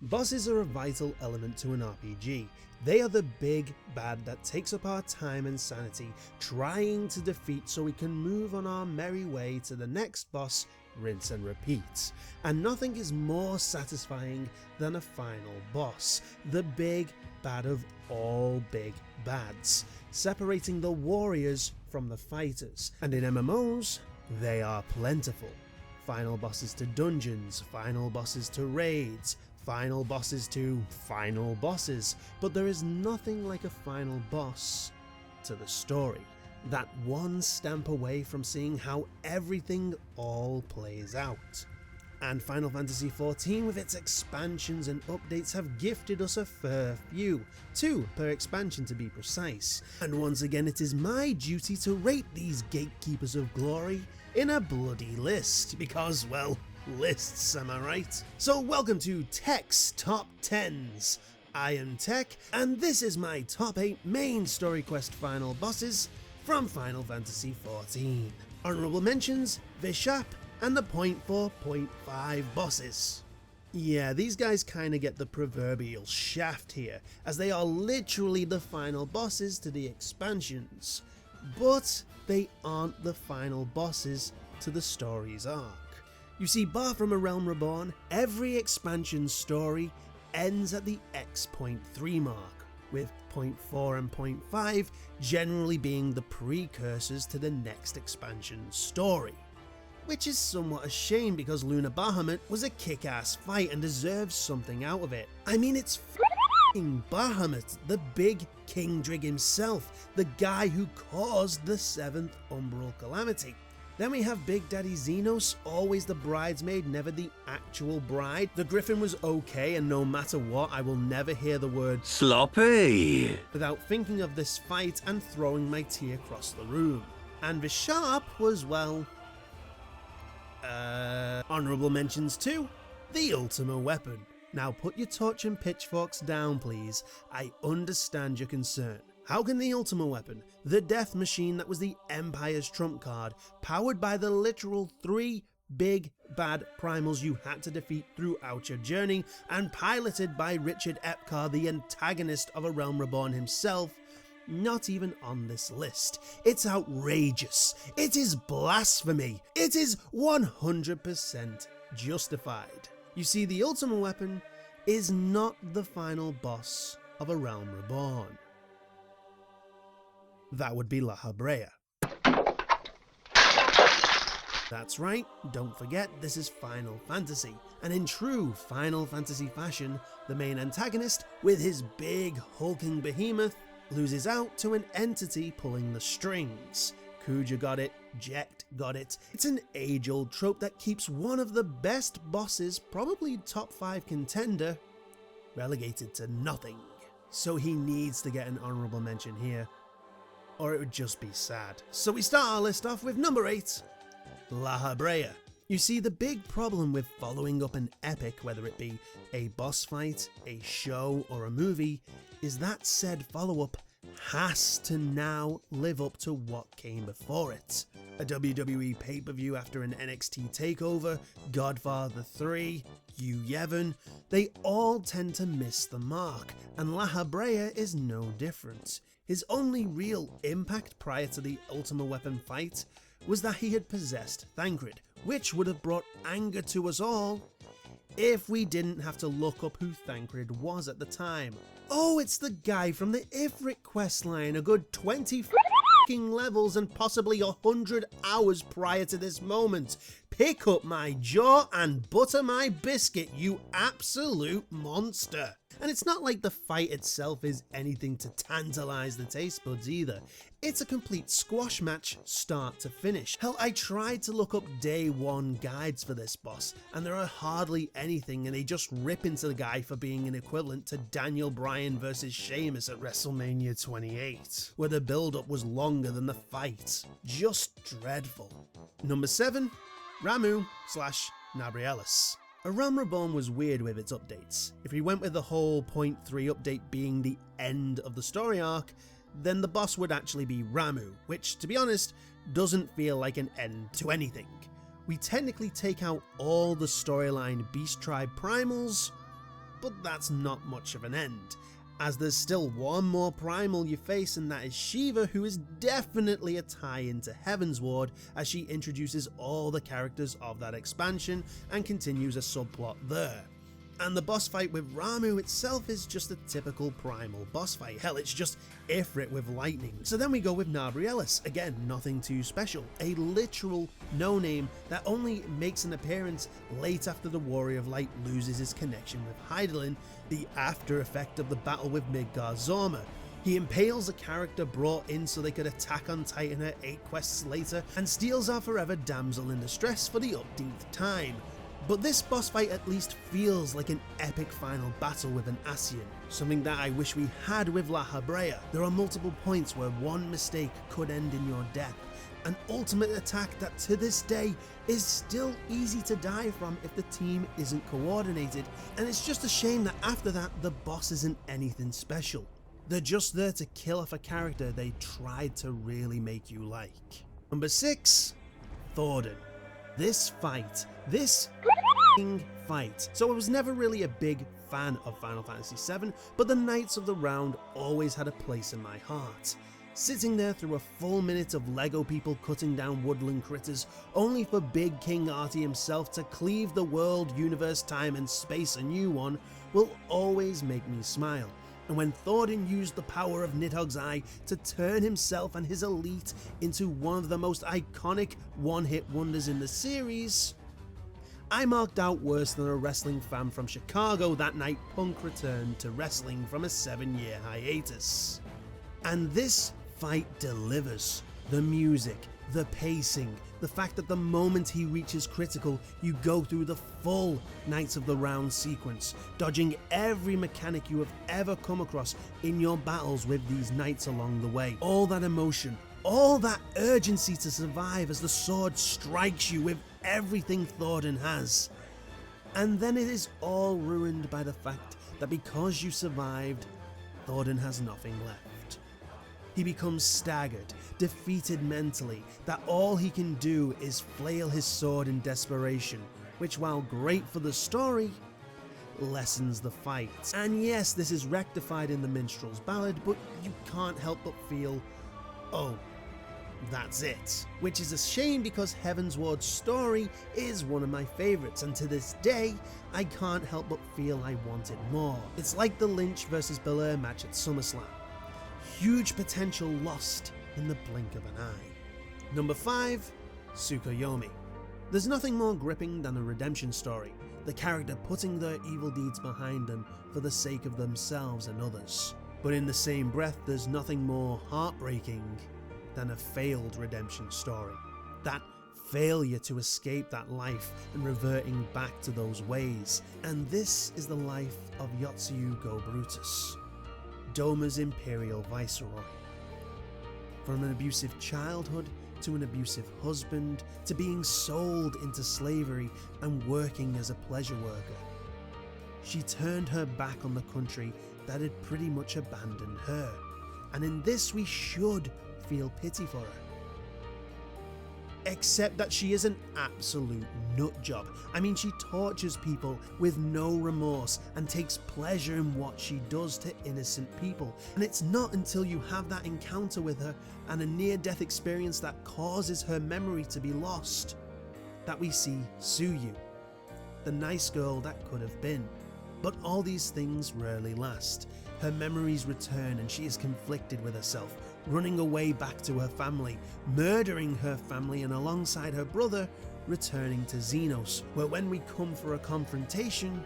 Bosses are a vital element to an RPG. They are the big bad that takes up our time and sanity, trying to defeat so we can move on our merry way to the next boss, rinse and repeat. And nothing is more satisfying than a final boss, the big bad of all big bads, separating the warriors from the fighters. And in MMOs, they are plentiful. Final bosses to dungeons, final bosses to raids, final bosses to final bosses, but there is nothing like a final boss to the story. That one stamp away from seeing how everything all plays out. And Final Fantasy XIV with its expansions and updates have gifted us a fair few, 2 per expansion to be precise. And once again it is my duty to rate these gatekeepers of glory in a bloody list, because, well, lists, am I right? So welcome to Tech's Top 10s. I am Tech, and this is my top 8 main story quest final bosses from Final Fantasy XIV. Honourable mentions, Vishap, and the 0.4.5 bosses. Yeah, these guys kinda get the proverbial shaft here, as they are literally the final bosses to the expansions, but they aren't the final bosses to the story's arc. You see, bar from A Realm Reborn, every expansion story ends at the X.3 mark, with 0.4 and 0.5 generally being the precursors to the next expansion story. Which is somewhat a shame because Luna Bahamut was a kick-ass fight and deserves something out of it. I mean, it's f***ing Bahamut, the big King Drig himself, the guy who caused the 7th Umbral Calamity. Then we have Big Daddy Zenos, always the bridesmaid, never the actual bride. The Griffin was okay, and no matter what, I will never hear the word sloppy without thinking of this fight and throwing my tea across the room. And Vishap was, well, honourable mentions too, the Ultima weapon. Now put your torch and pitchforks down please, I understand your concern. How can the Ultima weapon, the death machine that was the Empire's trump card, powered by the literal 3 big bad primals you had to defeat throughout your journey, and piloted by Richard Epcar, the antagonist of A Realm Reborn himself, not even on this list? It's outrageous. It is blasphemy. It is 100% justified. You see, the Ultima weapon is not the final boss of A Realm Reborn. That would be La Habrea. That's right, don't forget this is Final Fantasy, and in true Final Fantasy fashion, the main antagonist, with his big hulking behemoth, loses out to an entity pulling the strings. Kuja got it, Jekt got it. It's an age-old trope that keeps one of the best bosses, probably top 5 contender, relegated to nothing. So he needs to get an honourable mention here, or it would just be sad. So we start our list off with number 8, La Habrea. You see, the big problem with following up an epic, whether it be a boss fight, a show, or a movie, is that said follow-up has to now live up to what came before it. A WWE pay-per-view after an NXT takeover, Godfather 3, Yevon, they all tend to miss the mark, and La Habrea is no different. His only real impact prior to the Ultima weapon fight was that he had possessed Thancred, which would have brought anger to us all if we didn't have to look up who Thancred was at the time. Oh, it's the guy from the Ifrit questline a good 20 f***ing levels and possibly 100 hours prior to this moment. Pick up my jaw and butter my biscuit, you absolute monster. And it's not like the fight itself is anything to tantalise the taste buds either. It's a complete squash match, start to finish. Hell, I tried to look up day 1 guides for this boss, and there are hardly anything, and they just rip into the guy for being an equivalent to Daniel Bryan versus Sheamus at WrestleMania 28, where the build-up was longer than the fight. Just dreadful. Number 7, Ramuh/Nabrieles. A Realm Reborn was weird with its updates. If we went with the whole 0.3 update being the end of the story arc, then the boss would actually be Ramuh, which, to be honest, doesn't feel like an end to anything. We technically take out all the storyline Beast Tribe primals, but that's not much of an end, as there's still one more primal you face, and that is Shiva, who is definitely a tie-in to Heavensward, as she introduces all the characters of that expansion and continues a subplot there. And the boss fight with Ramuh itself is just a typical primal boss fight. Hell, it's just Ifrit with lightning. So then we go with Nabrieles. Again, nothing too special. A literal no-name that only makes an appearance late after the Warrior of Light loses his connection with Hydaelyn, the after effect of the battle with Midgard-Zorma. He impales a character brought in so they could attack on Titan 8 quests later, and steals our forever damsel in distress for the upteenth time. But this boss fight at least feels like an epic final battle with an Ascian, something that I wish we had with La Habrea. There are multiple points where one mistake could end in your death, an ultimate attack that to this day is still easy to die from if the team isn't coordinated, and it's just a shame that after that the boss isn't anything special. They're just there to kill off a character they tried to really make you like. Number 6, Thorden. This fight. So I was never really a big fan of Final Fantasy VII, but the Knights of the Round always had a place in my heart. Sitting there through a full minute of Lego people cutting down woodland critters, only for Big King Artie himself to cleave the world, universe, time and space a new one, will always make me smile. And when Thorden used the power of Nidhogg's eye to turn himself and his elite into one of the most iconic one-hit wonders in the series, I marked out worse than a wrestling fan from Chicago that night Punk returned to wrestling from a 7-year hiatus. And this fight delivers. The music, the pacing, the fact that the moment he reaches critical, you go through the full Knights of the Round sequence, dodging every mechanic you have ever come across in your battles with these knights along the way. All that emotion, all that urgency to survive as the sword strikes you with everything Thorden has. And then it is all ruined by the fact that because you survived, Thorden has nothing left. He becomes staggered, defeated mentally, that all he can do is flail his sword in desperation, which, while great for the story, lessens the fight. And yes, this is rectified in the Minstrel's Ballad, but you can't help but feel, oh, that's it. Which is a shame because Heavensward's story is one of my favourites, and to this day, I can't help but feel I wanted more. It's like the Lynch vs Belair match at SummerSlam. Huge potential lost in the blink of an eye. Number 5, Tsukuyomi. There's nothing more gripping than a redemption story, the character putting their evil deeds behind them for the sake of themselves and others. But in the same breath, there's nothing more heartbreaking than a failed redemption story. That failure to escape that life and reverting back to those ways. And this is the life of Yotsuyu Go Brutus, Doma's imperial viceroy. From an abusive childhood to an abusive husband to being sold into slavery and working as a pleasure worker, she turned her back on the country that had pretty much abandoned her. And in this we should feel pity for her. Except that she is an absolute nutjob. I mean, she tortures people with no remorse and takes pleasure in what she does to innocent people. And it's not until you have that encounter with her and a near-death experience that causes her memory to be lost that we see Tsuyu, the nice girl that could have been. But all these things rarely last. Her memories return and she is conflicted with herself, running away back to her family, murdering her family, and alongside her brother, returning to Zenos, where when we come for a confrontation,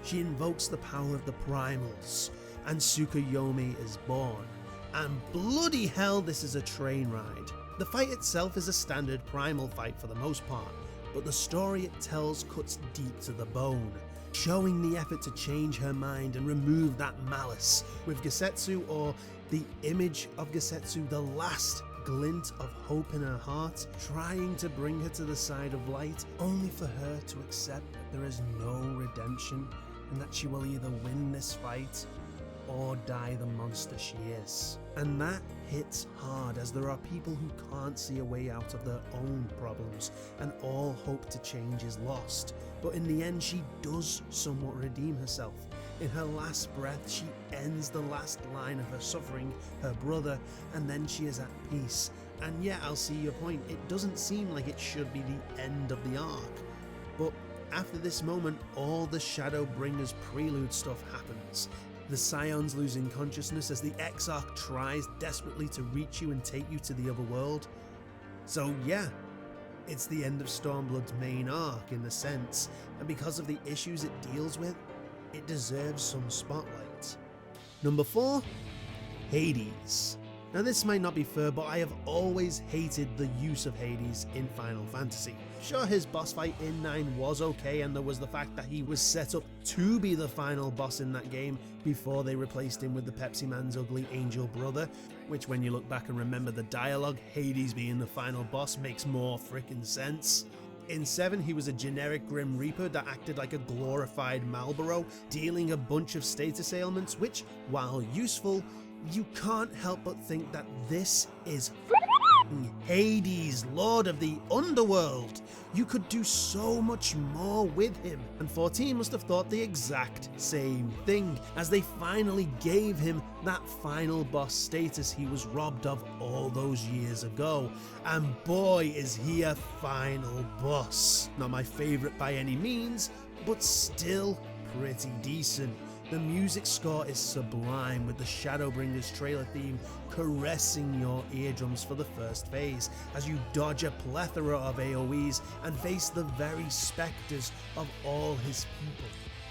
she invokes the power of the primals, and Tsukuyomi is born. And bloody hell, this is a train ride. The fight itself is a standard primal fight for the most part, but the story it tells cuts deep to the bone, showing the effort to change her mind and remove that malice, with Gesetsu, or the image of Gesetsu, the last glint of hope in her heart, trying to bring her to the side of light, only for her to accept that there is no redemption and that she will either win this fight or die the monster she is. And that hits hard, as there are people who can't see a way out of their own problems and all hope to change is lost. But in the end, she does somewhat redeem herself, In her last breath, she ends the last line of her suffering, her brother, and then she is at peace. And yeah, I'll see your point, it doesn't seem like it should be the end of the arc. But after this moment, all the Shadowbringers prelude stuff happens. The Scions losing consciousness as the Exarch tries desperately to reach you and take you to the other world. So yeah, it's the end of Stormblood's main arc in a sense, and because of the issues it deals with, it deserves some spotlight. Number 4, Hades. Now this might not be fair, but I have always hated the use of Hades in Final Fantasy. Sure, his boss fight in 9 was okay, and there was the fact that he was set up to be the final boss in that game before they replaced him with the Pepsi Man's ugly angel brother, which when you look back and remember the dialogue, Hades being the final boss makes more frickin' sense. In 7, he was a generic Grim Reaper that acted like a glorified Marlboro, dealing a bunch of status ailments, which, while useful, you can't help but think that this is Hades, Lord of the Underworld. You could do so much more with him, and 14 must have thought the exact same thing, as they finally gave him that final boss status he was robbed of all those years ago. And boy is he a final boss. Not my favourite by any means, but still pretty decent. The music score is sublime, with the Shadowbringers trailer theme caressing your eardrums for the first phase, as you dodge a plethora of AoEs and face the very spectres of all his people.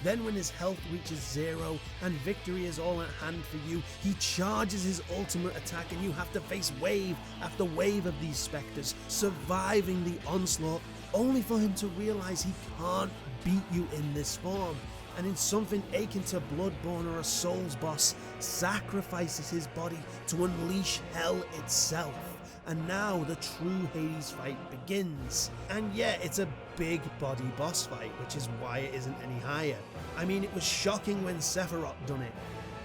Then when his health reaches 0 and victory is all at hand for you, he charges his ultimate attack and you have to face wave after wave of these spectres, surviving the onslaught, only for him to realise he can't beat you in this form. And in something akin to Bloodborne or a Souls boss, sacrifices his body to unleash hell itself. And now the true Hades fight begins. And yeah, it's a big body boss fight, which is why it isn't any higher. I mean, it was shocking when Sephiroth done it.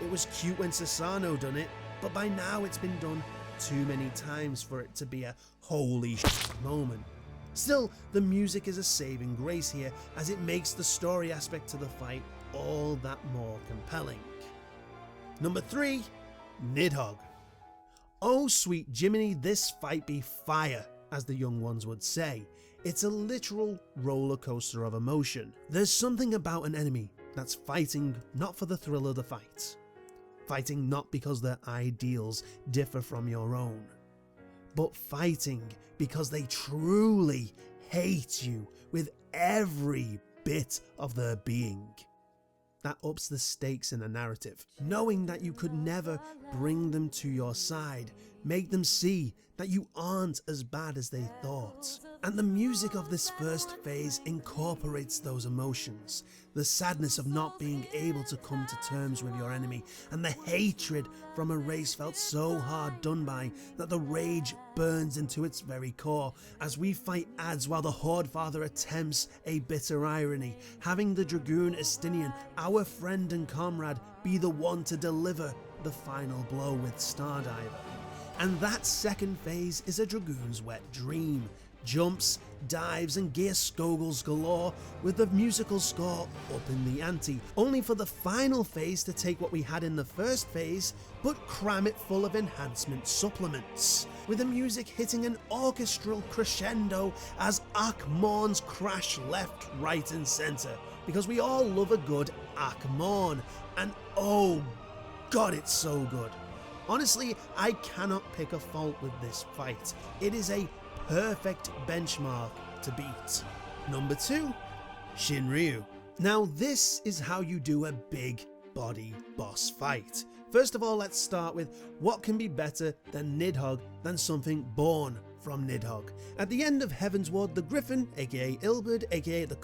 It was cute when Susano done it, but by now it's been done too many times for it to be a holy moment. Still, the music is a saving grace here, as it makes the story aspect to the fight all that more compelling. Number 3, Nidhogg. Oh sweet Jiminy, this fight be fire, as the young ones would say. It's a literal roller coaster of emotion. There's something about an enemy that's fighting not for the thrill of the fight, fighting not because their ideals differ from your own, but fighting because they truly hate you with every bit of their being. That ups the stakes in a narrative, knowing that you could never bring them to your side, make them see that you aren't as bad as they thought. And the music of this first phase incorporates those emotions, the sadness of not being able to come to terms with your enemy, and the hatred from a race felt so hard done by that the rage burns into its very core, as we fight adds while the Horde Father attempts a bitter irony, having the Dragoon Estinian, our friend and comrade, be the one to deliver the final blow with Stardiver. And that second phase is a Dragoon's wet dream. Jumps, dives and gear scoggles galore, with the musical score up in the ante, only for the final phase to take what we had in the first phase but cram it full of enhancement supplements, with the music hitting an orchestral crescendo as Akh-Morns crash left, right and centre, because we all love a good Akh-Morn, and oh god, it's so good. Honestly, I cannot pick a fault with this fight. It is a perfect benchmark to beat. Number 2, Shinryu. Now this is how you do a big body boss fight. First of all, let's start with what can be better than Nidhogg than something born from Nidhogg. At the end of Heavensward, the Griffin, aka Ilberd, aka the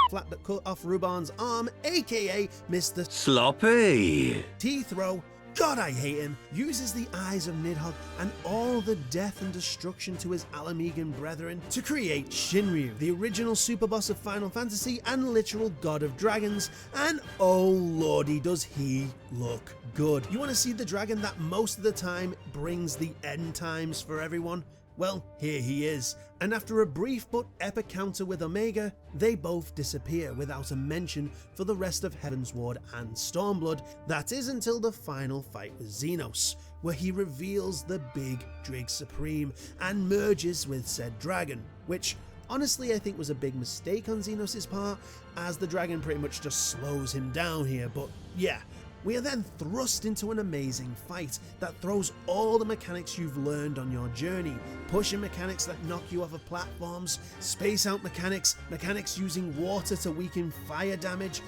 flat that cut off Ruban's arm, aka Mr. Sloppy T-Throw, God I hate him, uses the eyes of Nidhogg and all the death and destruction to his Alamegan brethren to create Shinryu, the original super boss of Final Fantasy and literal god of dragons, and oh lordy does he look good. You want to see the dragon that most of the time brings the end times for everyone? Well, here he is, and after a brief but epic counter with Omega, they both disappear without a mention for the rest of Heavensward and Stormblood. That is until the final fight with Zenos, where he reveals the big Drig Supreme and merges with said dragon, which honestly I think was a big mistake on Zenos' part, as the dragon pretty much just slows him down here, but yeah. We are then thrust into an amazing fight that throws all the mechanics you've learned on your journey. Pushing mechanics that knock you off of platforms, space out mechanics, mechanics using water to weaken fire damage.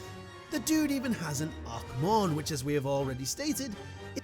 The dude even has an Arc-Morn, which, as we have already stated,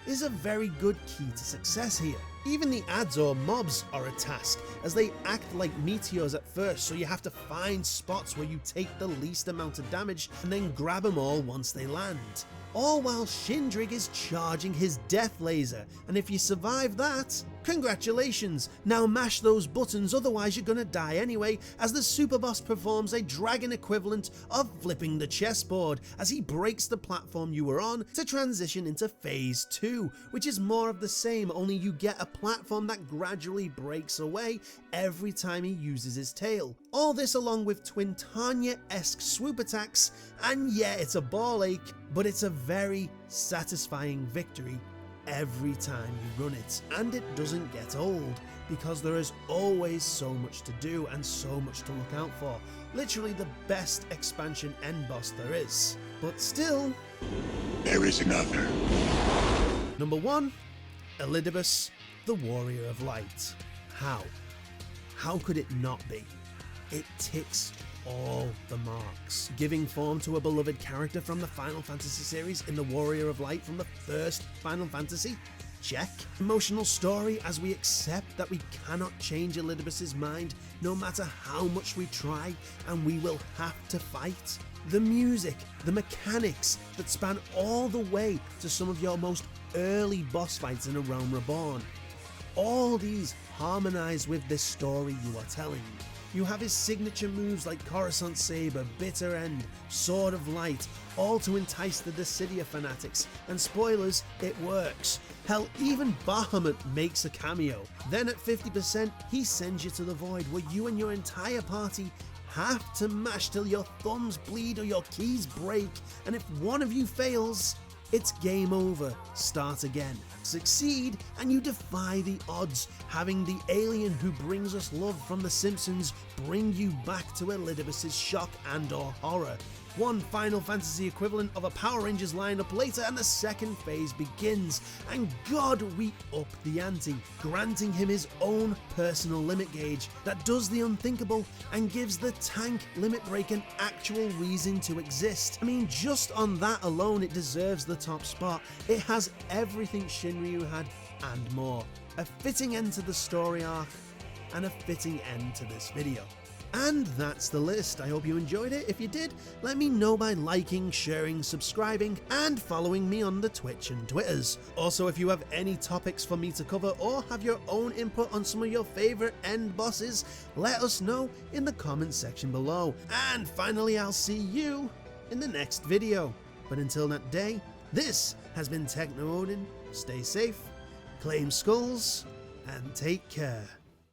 is a very good key to success here. Even the adds or mobs are a task, as they act like meteors at first, so you have to find spots where you take the least amount of damage and then grab them all once they land. All while Shinryu is charging his death laser, and if you survive that, congratulations, now mash those buttons, otherwise you're gonna die anyway, as the super boss performs a dragon equivalent of flipping the chessboard as he breaks the platform you were on to transition into phase 2, which is more of the same, only you get a platform that gradually breaks away every time he uses his tail. All this along with Twin Tanya-esque swoop attacks, and yeah, it's a ball ache, but it's a very satisfying victory every time you run it, and it doesn't get old because there is always so much to do and so much to look out for. Literally the best expansion end boss there is. But still, there is another. Number 1, Elidibus, the Warrior of Light. How could it not be? It ticks all the marks, giving form to a beloved character from the Final Fantasy series in the Warrior of Light from the first Final Fantasy. Check. Emotional story, as we accept that we cannot change Elidibus' mind no matter how much we try, and we will have to fight. The music, the mechanics that span all the way to some of your most early boss fights in A Realm Reborn. All these harmonize with this story you are telling. You have his signature moves like Coruscant Saber, Bitter End, Sword of Light, all to entice the Dissidia fanatics, and spoilers, it works. Hell, even Bahamut makes a cameo. Then at 50%, he sends you to the void where you and your entire party have to mash till your thumbs bleed or your keys break, and if one of you fails, it's game over, start again. Succeed and you defy the odds, having the alien who brings us love from The Simpsons bring you back to Elidibus' shock and or horror. One Final Fantasy equivalent of a Power Rangers lineup later and the second phase begins, and God, we up the ante, granting him his own personal limit gauge that does the unthinkable and gives the tank limit break an actual reason to exist. I mean, just on that alone it deserves the top spot. It has everything Shinryu had and more. A fitting end to the story arc and a fitting end to this video. And that's the list. I hope you enjoyed it. If you did, let me know by liking, sharing, subscribing, and following me on the Twitch and Twitters. Also, if you have any topics for me to cover or have your own input on some of your favorite end bosses, let us know in the comments section below. And finally, I'll see you in the next video. But until that day, this has been Techno Odin. Stay safe, claim skulls, and take care.